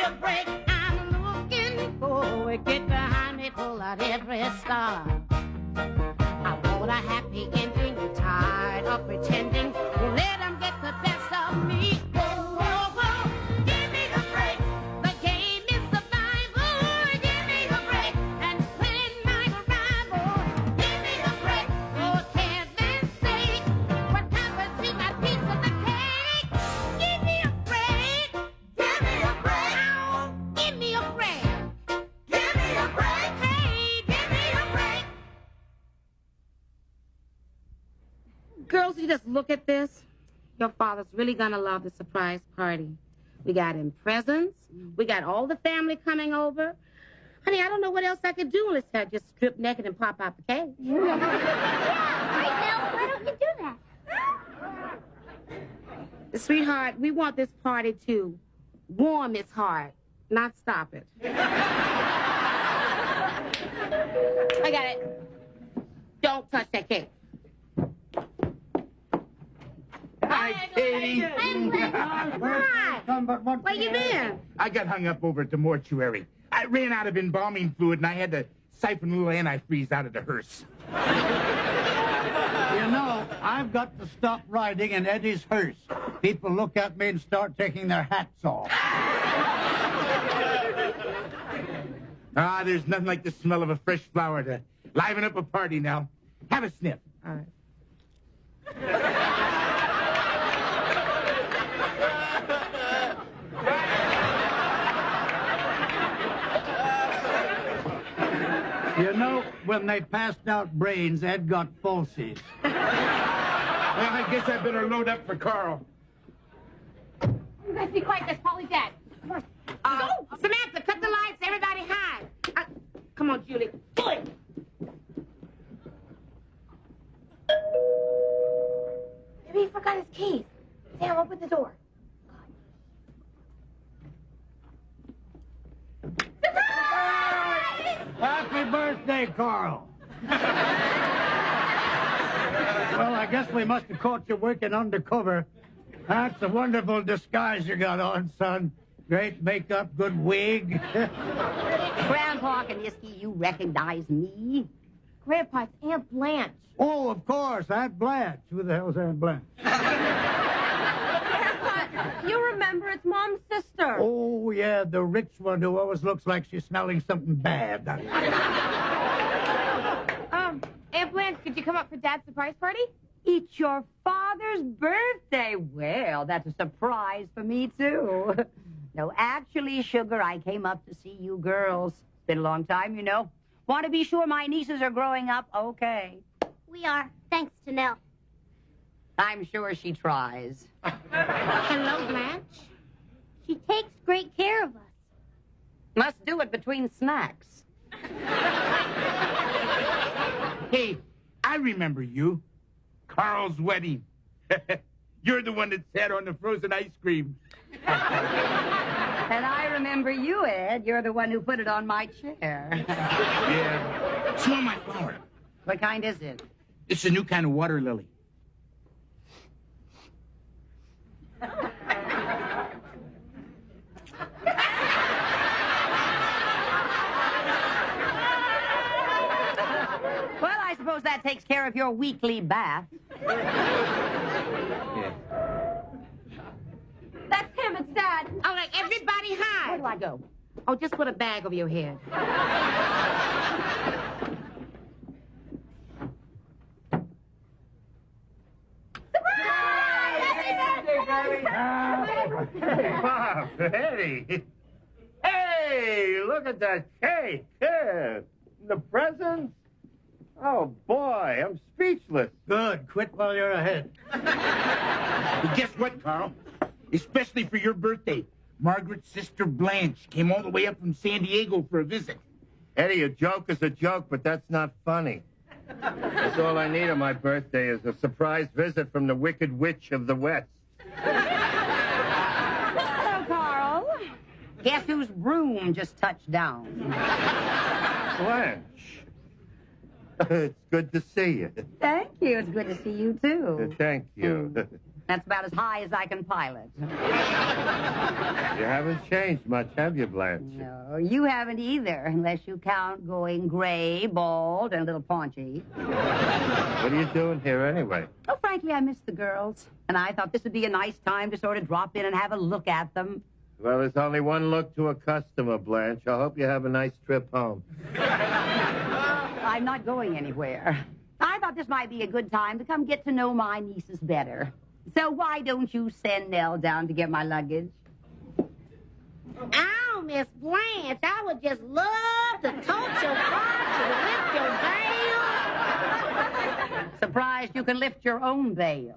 a break. I'm looking forward. Get behind me, pull out every star. I want a happy ending. You're tired of pretending. Let them get the best of me. Whoa, whoa, whoa. Give me a break. The game is survival. Give me a break. And plan my arrival. Give me a break. For heaven's sake. What happened to my piece of the cake? Give me a break. Give me a break. Oh, give me a break. Give me a break. Hey, give me a break. Girls, you just look at this. Your father's really gonna love the surprise party. We got him presents. We got all the family coming over. Honey, I don't know what else I could do unless I just strip naked and pop out the cage. Yeah, right now, why don't you do that? Sweetheart, we want this party to warm its heart, not stop it. I got it. Don't touch that cake. Hi, Katie. Hi. Where you been? I got hung up over at the mortuary. I ran out of embalming fluid, and I had to siphon a little antifreeze out of the hearse. You know, I've got to stop riding in Eddie's hearse. People look at me and start taking their hats off. Ah, there's nothing like the smell of a fresh flower to liven up a party now. Have a sniff. All right. You know, when they passed out brains, Ed got falsies. Well, I guess I better load up for Carl. You guys be quiet, that's Polly's dad. Samantha, cut the lights. Everybody hide. Come on, Julie. Do it. Maybe he forgot his keys. Sam, open the door. Happy birthday, Carl. Well, I guess we must have caught you working undercover. That's a wonderful disguise you got on, son. Great makeup, good wig. Grandpa Kaniski, you recognize me? Grandpa, it's Aunt Blanche. Oh, of course, Aunt Blanche. Who the hell's Aunt Blanche? Grandpa, you remember it's Mom's sister. Oh, yeah, the rich one who always looks like she's smelling something bad. Aunt Blanche, could you come up for Dad's surprise party? It's your father's birthday. Well, that's a surprise for me, too. No, actually, Sugar, I came up to see you girls. It's been a long time, you know. Want to be sure my nieces are growing up okay. We are, thanks to Nell. I'm sure she tries. Hello, Blanche. She takes great care of us. Must do it between snacks. Hey, I remember you. Carl's wedding. You're the one that sat on the frozen ice cream. And I remember you, Ed. You're the one who put it on my chair. Yeah. Smell my flower. What kind is it? It's a new kind of water lily. Well, I suppose that takes care of your weekly bath. Yeah. That's him, it's Dad. All right, everybody hide. Where do I go? Oh, just put a bag over your head. Bob, Eddie. Hey, look at that cake. Yeah. The presents? Oh, boy, I'm speechless. Good. Quit while you're ahead. But guess what, Carl? Especially for your birthday, Margaret's sister Blanche came all the way up from San Diego for a visit. Eddie, a joke is a joke, but that's not funny. That's all I need on my birthday is a surprise visit from the Wicked Witch of the West. Hello, Carl. Guess whose broom just touched down? Blanche. It's good to see you. Thank you. It's good to see you, too. Thank you. That's about as high as I can pilot. You haven't changed much, have you, Blanche? No, you haven't either, unless you count going gray, bald, and a little paunchy. What are you doing here anyway? Oh, frankly, I miss the girls. And I thought this would be a nice time to sort of drop in and have a look at them. Well, there's only one look to a customer, Blanche. I hope you have a nice trip home. I'm not going anywhere. I thought this might be a good time to come get to know my nieces better. So why don't you send Nell down to get my luggage? Oh, Miss Blanche, I would just love to tote your box and lift your veil. Surprised you can lift your own veil.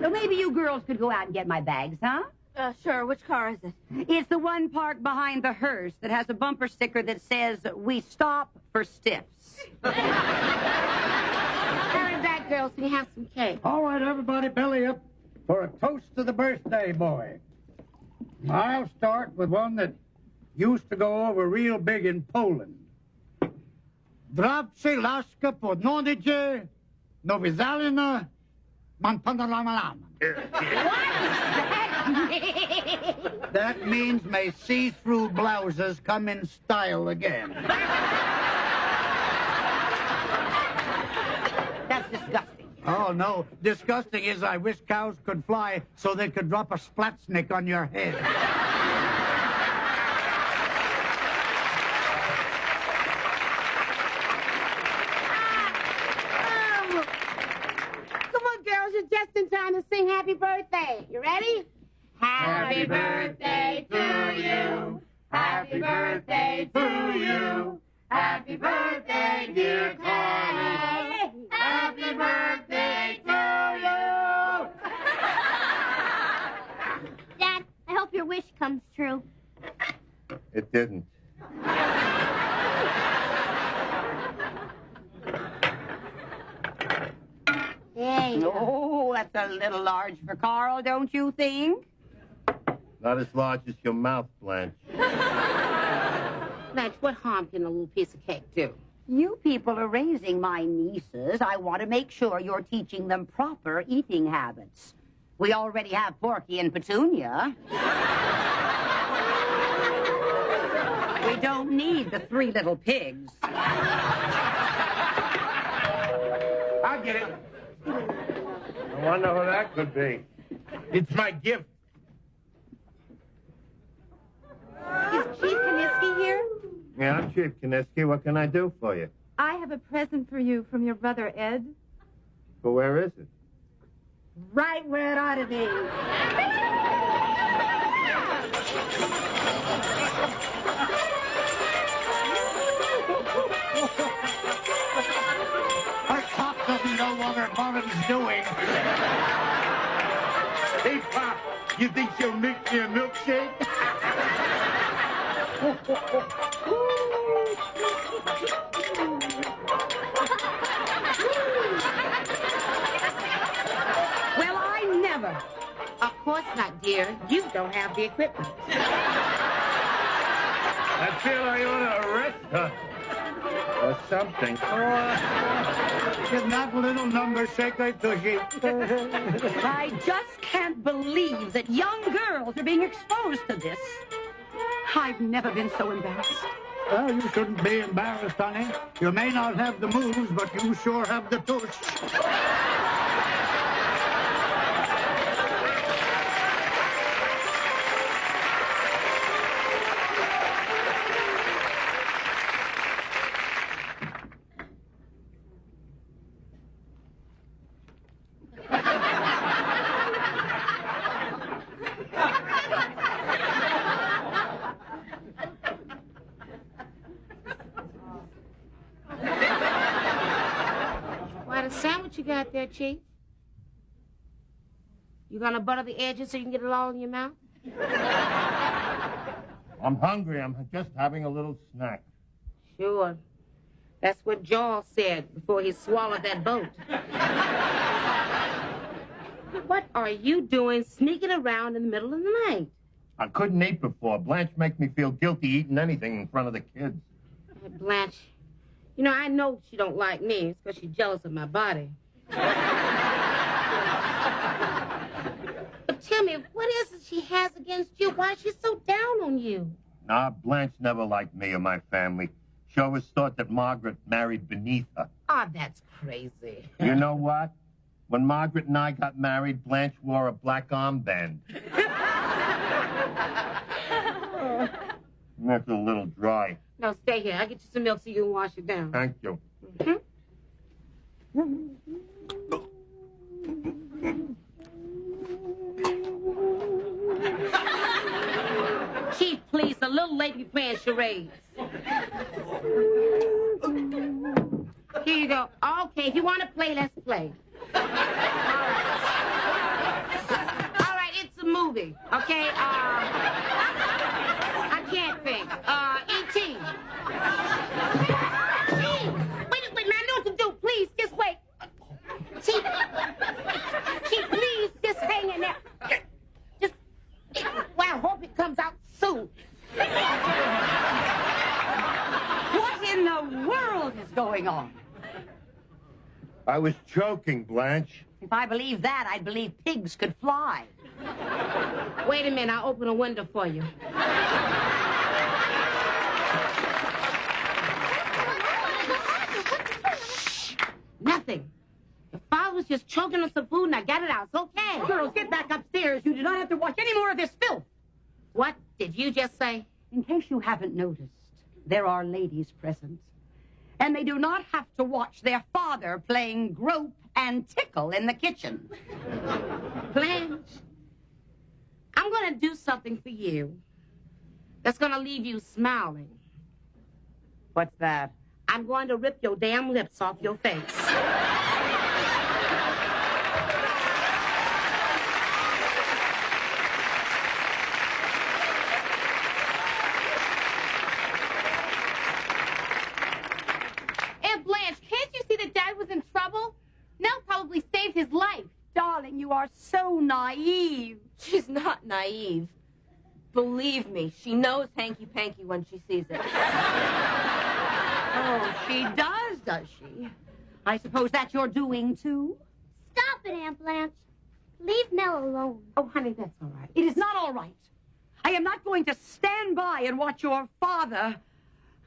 So maybe you girls could go out and get my bags, huh? Sure. Which car is it? It's the one parked behind the hearse that has a bumper sticker that says, "We stop for stiffs." Hurry back, girls, so you have some cake. All right, everybody, belly up for a toast to the birthday boy. I'll start with one that used to go over real big in Poland. Zdravcie, laska, podnodicie, novizalina, manpanalamalama. That means may see-through blouses come in style again. That's disgusting. Oh, no. Disgusting is I wish cows could fly so they could drop a splatsnick on your head. Come on, girls, you're just in time to sing happy birthday. You ready? Happy birthday to you. Happy birthday to you. Happy birthday, dear Connie. Happy birthday to you. Dad, I hope your wish comes true. It didn't. Hey. Oh, that's a little large for Carl, don't you think? Not as large as your mouth, Blanche. Blanche, what harm can a little piece of cake do? You people are raising my nieces. I want to make sure you're teaching them proper eating habits. We already have Porky and Petunia. We don't need the 3 little pigs. I'll get it. I wonder who that could be. It's my gift. Is Chief Kaniski here? Yeah, I'm Chief Kaniski. What can I do for you? I have a present for you from your brother Ed. Well, where is it? Right where it ought to be. Our Pop doesn't know what her bottom's doing. Hey, Pop, you think she'll make me a milkshake? Well, I never. Of course not, dear. You don't have the equipment. I feel I ought to arrest her. Or something. Give that little number shake a tushy. I just can't believe that young girls are being exposed to this. I've never been so embarrassed. Well, you shouldn't be embarrassed, honey. You may not have the moves, but you sure have the tush. What a sandwich you got there, Chief? You gonna butter the edges so you can get it all in your mouth? I'm hungry. I'm just having a little snack. Sure. That's what Jaws said before he swallowed that boat. What are you doing sneaking around in the middle of the night? I couldn't eat before. Blanche makes me feel guilty eating anything in front of the kids. Blanche, you know, I know she don't like me. It's because she's jealous of my body. tell me, what is it she has against you? Why is she so down on you? Nah, Blanche never liked me or my family. She always thought that Margaret married beneath her. Oh, that's crazy. You know what? When Margaret and I got married, Blanche wore a black armband. That's a little dry. No, stay here. I'll get you some milk so you can wash it down. Thank you. Chief, please, a little lady playing charades. Here you go. Okay, if you want to play, let's play. All right, it's a movie, okay? I can't think. E.T. Wait, man, I know what to do. Please, just wait. Chief, please, just hang in there. Just, well, I hope it comes out soon. What in the world is going on? I was joking, Blanche. If I believed that, I'd believe pigs could fly. Wait a minute, I'll open a window for you. Shh, nothing. Your father was just choking on some food and I got it out. It's okay. Girls, get back upstairs. You do not have to watch any more of this filth. What did you just say? In case you haven't noticed, there are ladies present. And they do not have to watch their father playing grope and tickle in the kitchen. Blanche, I'm going to do something for you that's going to leave you smiling. What's that? I'm going to rip your damn lips off your face. His life. Darling, you are so naive. She's not naive. Believe me, she knows hanky-panky when she sees it. Oh, she does she? I suppose that's your doing, too? Stop it, Aunt Blanche. Leave Nell alone. Oh, honey, that's all right. It is not all right. I am not going to stand by and watch your father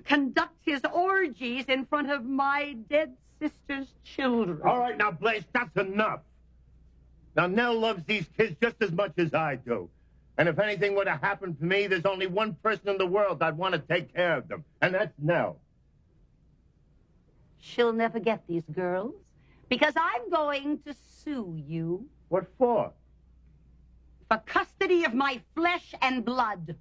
conduct his orgies in front of my dead sister's children. All right, now, Blanche, that's enough. Now, Nell loves these kids just as much as I do. And if anything were to happen to me, there's only one person in the world I'd want to take care of them, and that's Nell. She'll never get these girls, because I'm going to sue you. What for? For custody of my flesh and blood.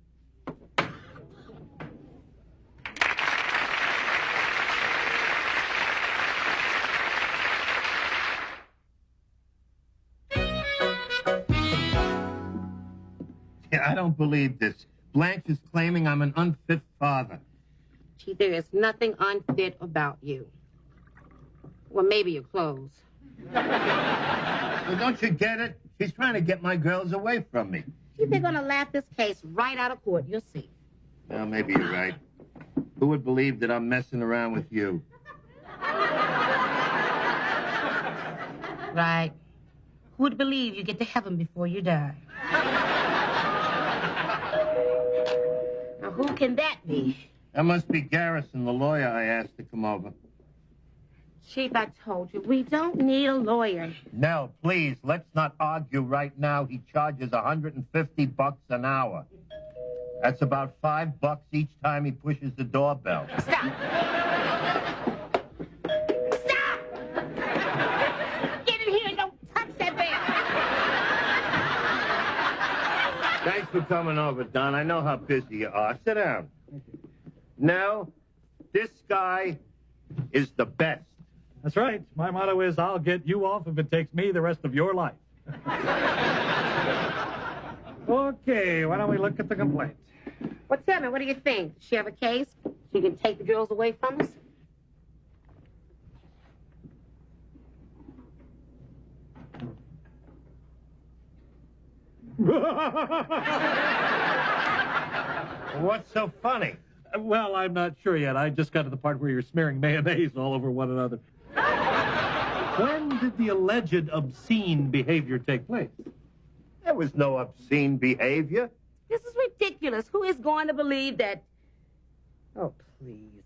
I don't believe this. Blanche is claiming I'm an unfit father. Chief, there is nothing unfit about you. Well, maybe your clothes. Well, don't you get it? She's trying to get my girls away from me. Chief, they're going to laugh this case right out of court. You'll see. Well, maybe you're right. Who would believe that I'm messing around with you? Right. Who would believe you get to heaven before you die? Now, who can that be? That must be Garrison, the lawyer I asked to come over. Chief, I told you, we don't need a lawyer. Nell, please, let's not argue right now. He charges $150 an hour. That's about $5 each time he pushes the doorbell. Stop! Stop! Get in here and don't touch that bell! Thanks for coming over, Don. I know how busy you are. Sit down. Nell, this guy is the best. That's right. My motto is, I'll get you off if it takes me the rest of your life. Okay, why don't we look at the complaint? Well, tell me, what do you think? Does she have a case? She can take the girls away from us? What's so funny? Well, I'm not sure yet. I just got to the part where you're smearing mayonnaise all over one another. When did the alleged obscene behavior take place? There was no obscene behavior. This is ridiculous. Who is going to believe that? Oh, please.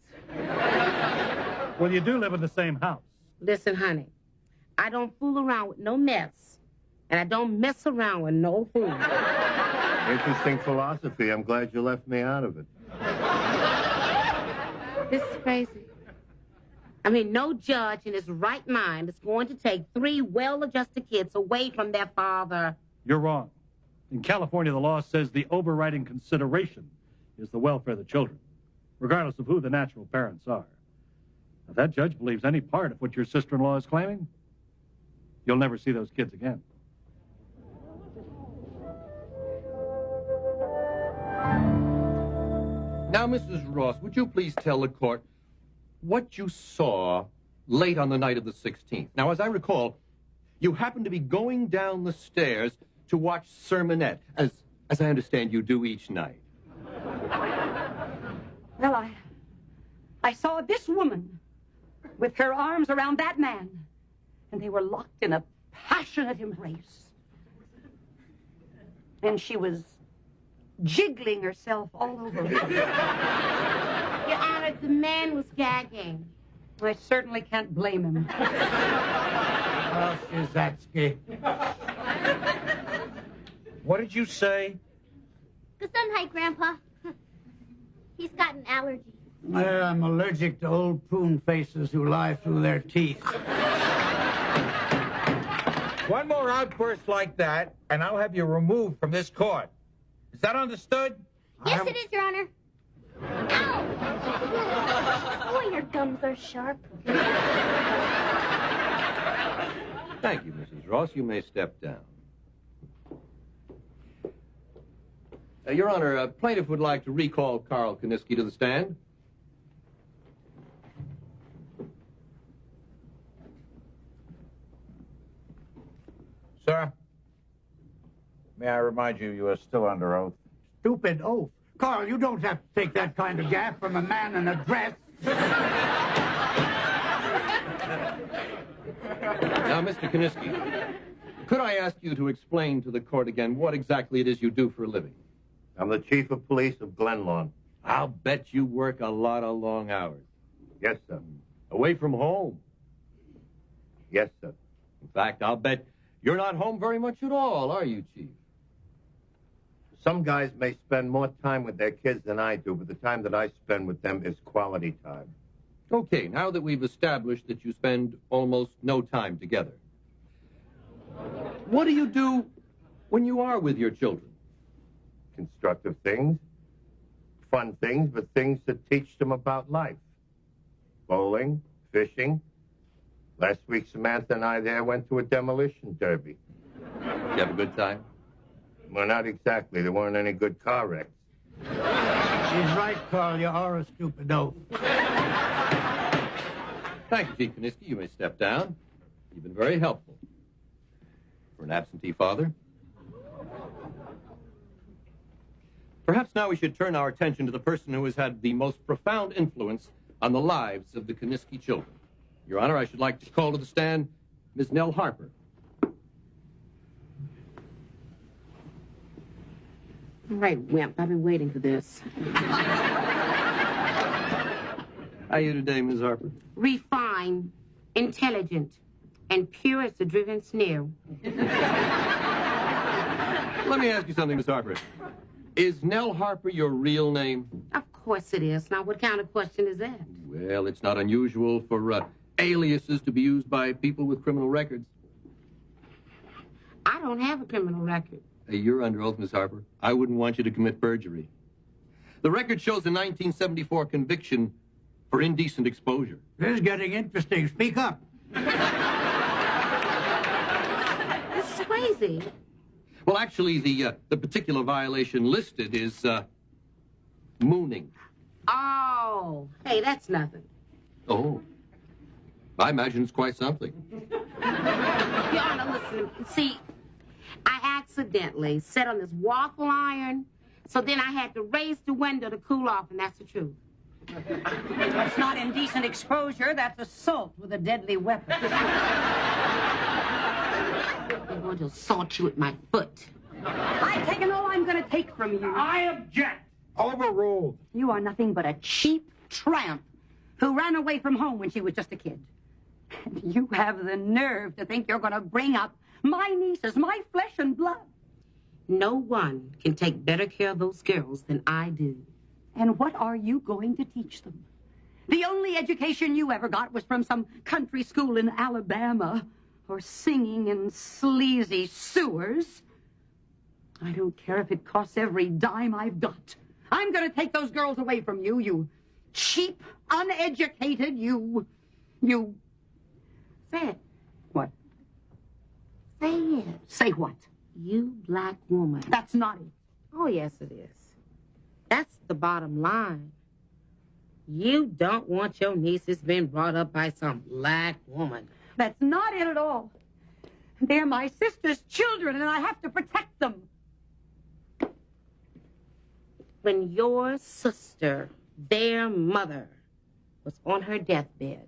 Well, you do live in the same house. Listen, honey, I don't fool around with no mess, and I don't mess around with no fool. Interesting philosophy. I'm glad you left me out of it. This is crazy. I mean, no judge in his right mind is going to take 3 well-adjusted kids away from their father. You're wrong. In California, the law says the overriding consideration is the welfare of the children, regardless of who the natural parents are. If that judge believes any part of what your sister-in-law is claiming, you'll never see those kids again. Now, Mrs. Ross, would you please tell the court what you saw late on the night of the 16th? Now, as I recall, you happened to be going down the stairs to watch Sermonette, as I understand you do each night. Well, I saw this woman with her arms around that man, and they were locked in a passionate embrace. And she was jiggling herself all over him. Your Honor, the man was gagging. I certainly can't blame him. Oh, Shizatsky. What did you say? Gesundheit, Grandpa. He's got an allergy. I'm allergic to old prune faces who lie through their teeth. One more outburst like that, and I'll have you removed from this court. Is that understood? Yes, it is, Your Honor. Ow! Oh, your gums are sharp. Thank you, Mrs. Ross. You may step down. Your Honor, a plaintiff would like to recall Carl Kuniski to the stand. Sir, may I remind you, you are still under oath. Stupid oath. Carl, you don't have to take that kind of gaff from a man in a dress. Now, Mr. Kuniski, could I ask you to explain to the court again what exactly it is you do for a living? I'm the chief of police of Glenlawn. I'll bet you work a lot of long hours. Yes, sir. Away from home. Yes, sir. In fact, I'll bet you're not home very much at all, are you, Chief? Some guys may spend more time with their kids than I do, but the time that I spend with them is quality time. Okay, now that we've established that you spend almost no time together, what do you do when you are with your children? Constructive things, fun things, but things that teach them about life. Bowling, fishing. Last week, Samantha and I there went to a demolition derby. Did you have a good time? Well, not exactly. There weren't any good car wrecks. She's right, Carl. You are a stupid oaf. Thank you, Chief Kuniski. You may step down. You've been very helpful. For an absentee father. Perhaps now we should turn our attention to the person who has had the most profound influence on the lives of the Kuniski children. Your Honor, I should like to call to the stand Miss Nell Harper. All right, Wimp, I've been waiting for this. How are you today, Miss Harper? Refined, intelligent, and pure as the driven snow. Let me ask you something, Miss Harper. Is Nell Harper your real name? Of course it is. Now, what kind of question is that? Well, it's not unusual for aliases to be used by people with criminal records. I don't have a criminal record. You're under oath, Miss Harper. I wouldn't want you to commit perjury. The record shows a 1974 conviction for indecent exposure. This is getting interesting. Speak up. This is crazy. Well, actually, the particular violation listed is mooning. Oh, hey, that's nothing. Oh. I imagine it's quite something. Your Honor, listen, see, I accidentally sat on this waffle iron, so then I had to raise the window to cool off, and that's the truth. That's not indecent exposure. That's assault with a deadly weapon. I'm going to assault you with my foot. I've taken all I'm going to take from you. I object. Overruled. You are nothing but a cheap tramp who ran away from home when she was just a kid. And you have the nerve to think you're going to bring up my nieces, my flesh and blood. No one can take better care of those girls than I do. And what are you going to teach them? The only education you ever got was from some country school in Alabama, or singing in sleazy sewers. I don't care if it costs every dime I've got. I'm going to take those girls away from you, you cheap, uneducated, you... Say it. What? Say it. Say what? You black woman. That's not it. Oh, yes, it is. That's the bottom line. You don't want your nieces being brought up by some black woman. That's not it at all. They're my sister's children, and I have to protect them. When your sister, their mother, was on her deathbed,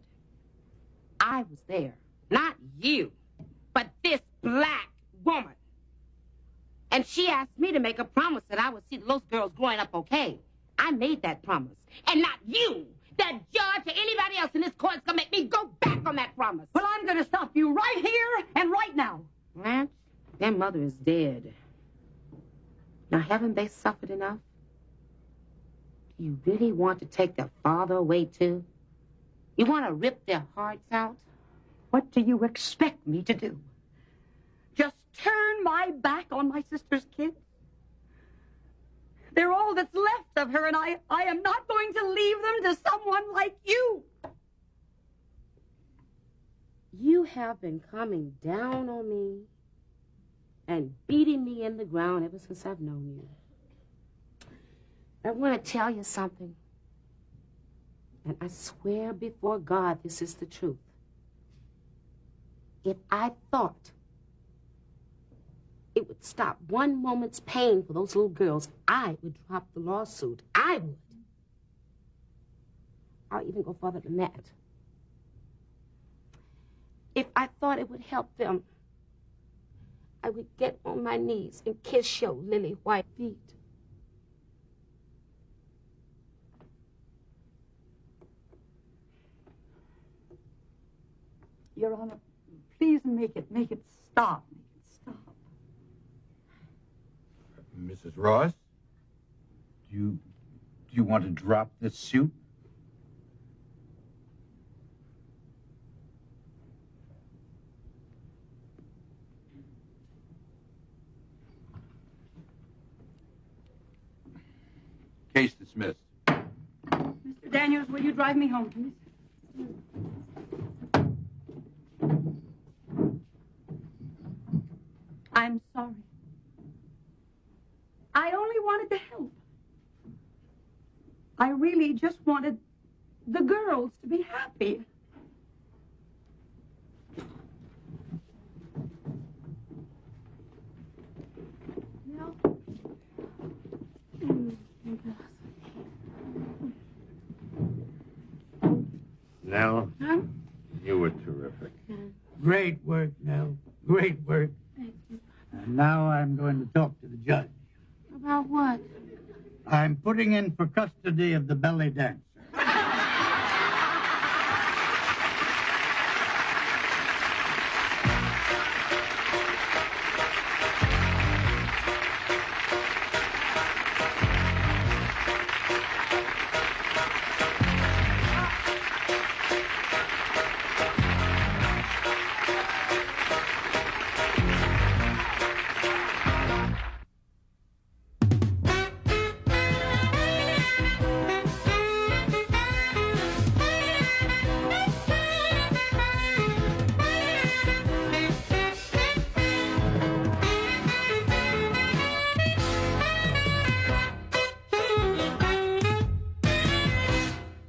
I was there. Not you, but this black woman. And she asked me to make a promise that I would see those girls growing up okay. I made that promise. And not you, the judge, or anybody else in this court is going to make me go back on that promise. Well, I'm going to stop you right here and right now. Blanche, their mother is dead. Now, haven't they suffered enough? Do you really want to take their father away, too? You want to rip their hearts out? What do you expect me to do? Just turn my back on my sister's kids? They're all that's left of her, and I am not going to leave them to someone like you. You have been coming down on me and beating me in the ground ever since I've known you. I want to tell you something. And I swear before God this is the truth. If I thought it would stop one moment's pain for those little girls, I would drop the lawsuit. I would. I'll even go further than that. If I thought it would help them, I would get on my knees and kiss your lily white feet. Your Honor, please make it stop. Make it stop. Mrs. Ross, do you want to drop this suit? Case dismissed. Mr. Daniels, will you drive me home, please? I'm sorry. I only wanted to help. I really just wanted the girls to be happy. No. Nell, Huh? you were terrific. Great work, Nell. Great work. Thank you. And now I'm going to talk to the judge. About what? I'm putting in for custody of the belly dance.